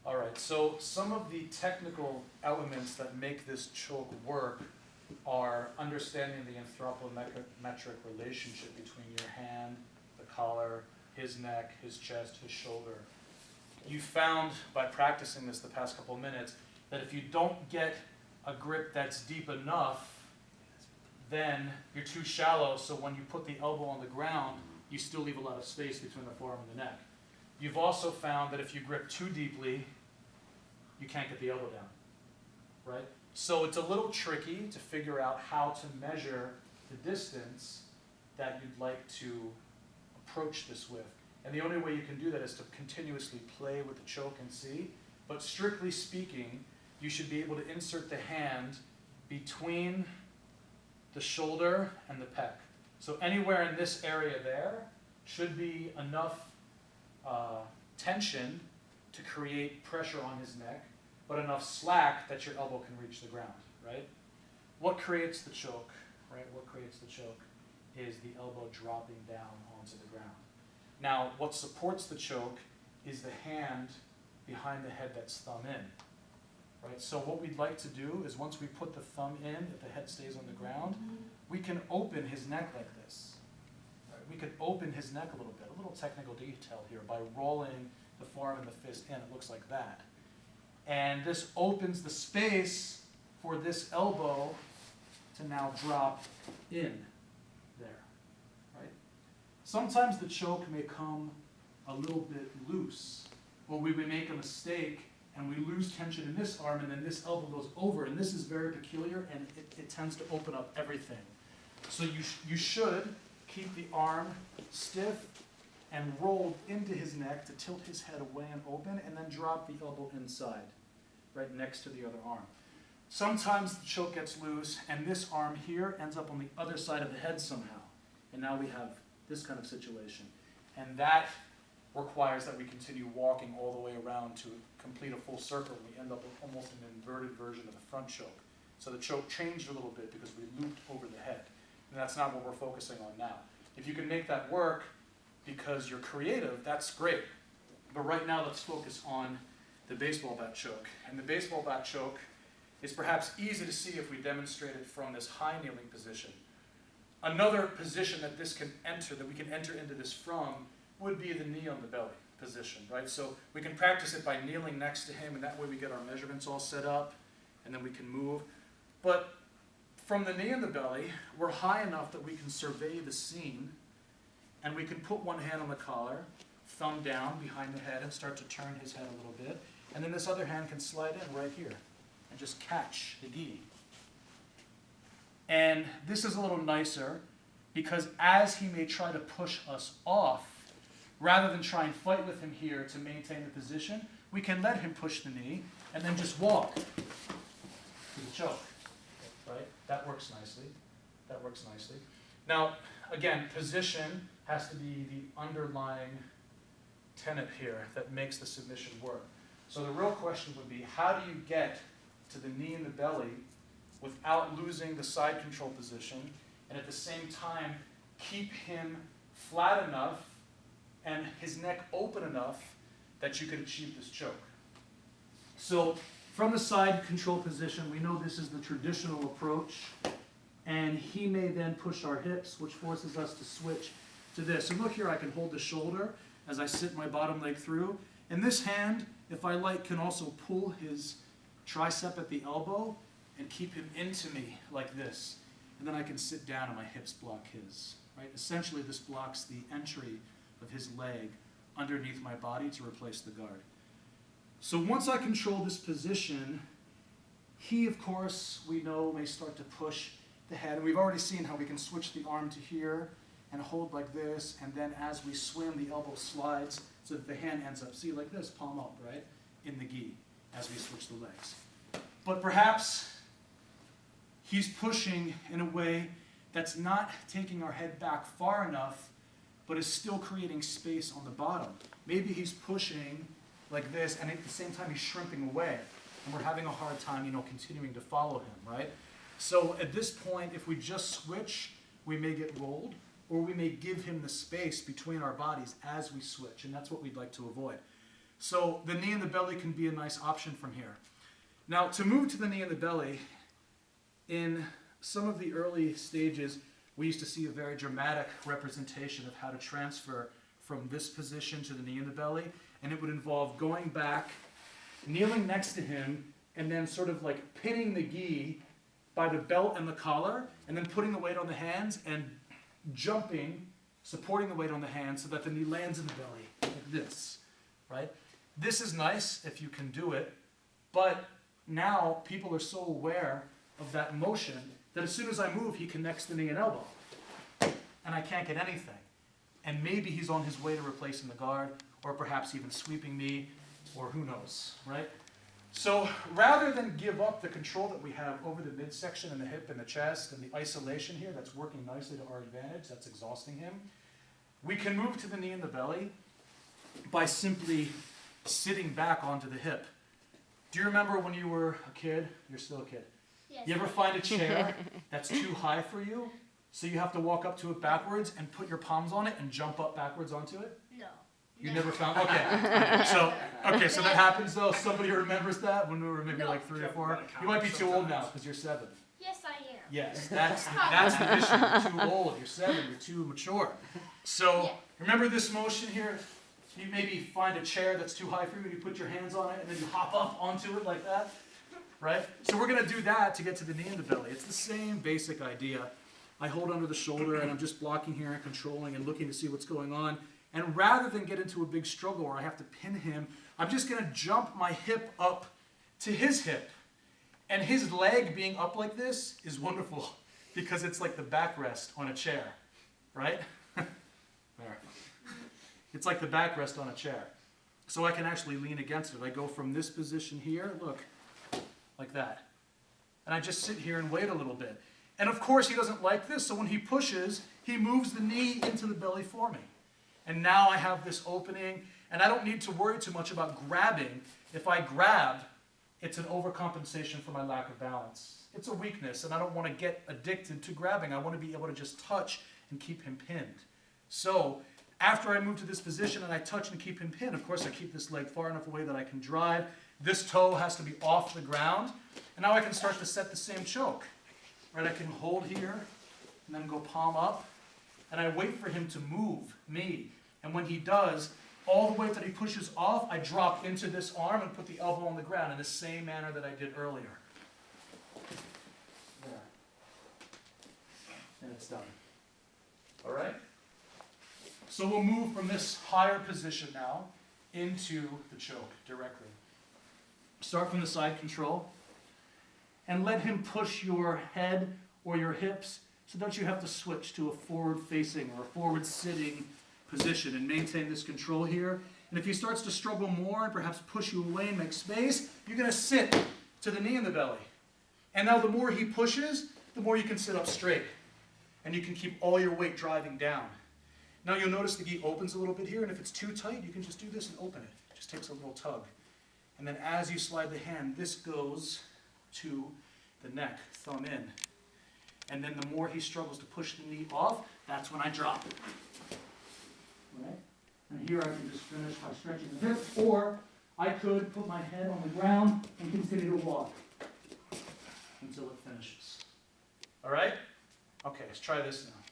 All right, so some of the technical elements that make this choke work are understanding the anthropometric relationship between your hand, the collar, his neck, his chest, his shoulder. You found by practicing this the past couple of minutes that if you don't get a grip that's deep enough, then you're too shallow, so when you put the elbow on the ground, you still leave a lot of space between the forearm and the neck. You've also found that if you grip too deeply, you can't get the elbow down, right? So it's a little tricky to figure out how to measure the distance that you'd like to approach this with. And the only way you can do that is to continuously play with the choke and see. But strictly speaking, you should be able to insert the hand between the shoulder and the pec. So anywhere in this area there should be enough tension to create pressure on his neck, but enough slack that your elbow can reach the ground, right? What creates the choke, right? What creates the choke is the elbow dropping down onto the ground. Now, what supports the choke is the hand behind the head that's thumb in, right? So what we'd like to do is once we put the thumb in, if the head stays on the ground, we can open his neck like this. Right? We could open his neck a little bit, a little technical detail here, by rolling the forearm and the fist in. It looks like that. And this opens the space for this elbow to now drop in there, right? Sometimes the choke may come a little bit loose, or we may make a mistake and we lose tension in this arm and then this elbow goes over, and this is very peculiar and it tends to open up everything. So you should keep the arm stiff and rolled into his neck to tilt his head away and open, and then drop the elbow inside, right next to the other arm. Sometimes the choke gets loose, and this arm here ends up on the other side of the head somehow. And now we have this kind of situation. And that requires that we continue walking all the way around to complete a full circle. We end up with almost an inverted version of the front choke. So the choke changed a little bit because we looped over the head. And that's not what we're focusing on now. If you can make that work because you're creative, that's great. But right now, let's focus on the baseball bat choke. And the baseball bat choke is perhaps easy to see if we demonstrate it from this high kneeling position. Another position that this can enter, that we can enter into this from, would be the knee on the belly position, right? So we can practice it by kneeling next to him, and that way we get our measurements all set up, and then we can move. But from the knee on the belly, we're high enough that we can survey the scene, and we can put one hand on the collar, thumb down behind the head, and start to turn his head a little bit. And then this other hand can slide in right here and just catch the gi. And this is a little nicer because as he may try to push us off, rather than try and fight with him here to maintain the position, we can let him push the knee and then just walk to the choke, right? That works nicely. That works nicely. Now, again, position has to be the underlying tenet here that makes the submission work. So the real question would be, how do you get to the knee and the belly without losing the side control position, and at the same time keep him flat enough and his neck open enough that you could achieve this choke? So from the side control position, we know this is the traditional approach, and he may then push our hips, which forces us to switch to this. And look here, I can hold the shoulder as I sit my bottom leg through. And this hand, if I like, can also pull his tricep at the elbow and keep him into me like this. And then I can sit down and my hips block his. Right? Essentially, this blocks the entry of his leg underneath my body to replace the guard. So once I control this position, he, of course, we know may start to push the head. And we've already seen how we can switch the arm to here and hold like this, and then as we swim, the elbow slides so that the hand ends up, see, like this, palm up, right, in the gi as we switch the legs. But perhaps he's pushing in a way that's not taking our head back far enough, but is still creating space on the bottom. Maybe he's pushing like this, and at the same time he's shrimping away, and we're having a hard time, continuing to follow him, right? So at this point, if we just switch, we may get rolled, or we may give him the space between our bodies as we switch, and that's what we'd like to avoid. So the knee and the belly can be a nice option from here. Now, to move to the knee and the belly, in some of the early stages, we used to see a very dramatic representation of how to transfer from this position to the knee and the belly, and it would involve going back, kneeling next to him, and then sort of like pinning the gi by the belt and the collar, and then putting the weight on the hands and jumping, supporting the weight on the hands so that the knee lands in the belly, like this, right? This is nice if you can do it, but now people are so aware of that motion that as soon as I move, he connects the knee and elbow, and I can't get anything. And maybe he's on his way to replacing the guard, or perhaps even sweeping me, or who knows, right? So rather than give up the control that we have over the midsection and the hip and the chest and the isolation here that's working nicely to our advantage, that's exhausting him, we can move to the knee and the belly by simply sitting back onto the hip. Do you remember when you were a kid? You're still a kid. Yes. You ever find a chair that's too high for you, so you have to walk up to it backwards and put your palms on it and jump up backwards onto it? No. You never found? Okay. So that happens though. Somebody remembers that when we were maybe like 3 or 4. You might be too old now because you're 7. Yes, I am. Yes, that's the issue. You're too old. You're 7. You're too mature. So remember this motion here. You maybe find a chair that's too high for you. You put your hands on it and then you hop up onto it like that, right? So we're going to do that to get to the knee and the belly. It's the same basic idea. I hold under the shoulder and I'm just blocking here and controlling and looking to see what's going on. And rather than get into a big struggle where I have to pin him, I'm just going to jump my hip up to his hip. And his leg being up like this is wonderful because it's like the backrest on a chair, right? There. It's like the backrest on a chair. So I can actually lean against it. I go from this position here, look, like that. And I just sit here and wait a little bit. And of course he doesn't like this, so when he pushes, he moves the knee into the belly for me. And now I have this opening, and I don't need to worry too much about grabbing. If I grab, it's an overcompensation for my lack of balance. It's a weakness, and I don't want to get addicted to grabbing. I want to be able to just touch and keep him pinned. So after I move to this position and I touch and keep him pinned, of course I keep this leg far enough away that I can drive. This toe has to be off the ground. And now I can start to set the same choke. Right, I can hold here and then go palm up. And I wait for him to move me. And when he does, all the weight that he pushes off, I drop into this arm and put the elbow on the ground in the same manner that I did earlier. There. And it's done. All right? So we'll move from this higher position now into the choke directly. Start from the side control. And let him push your head or your hips so that you have to switch to a forward-facing or a forward-sitting position and maintain this control here. And if he starts to struggle more and perhaps push you away and make space, you're going to sit to the knee and the belly. And now the more he pushes, the more you can sit up straight. And you can keep all your weight driving down. Now you'll notice the gi opens a little bit here, and if it's too tight, you can just do this and open it. It just takes a little tug. And then as you slide the hand, this goes to the neck, thumb in. And then the more he struggles to push the knee off, that's when I drop. Right? And here I can just finish by stretching the hips, or I could put my head on the ground and continue to walk until it finishes. All right? Okay, let's try this now.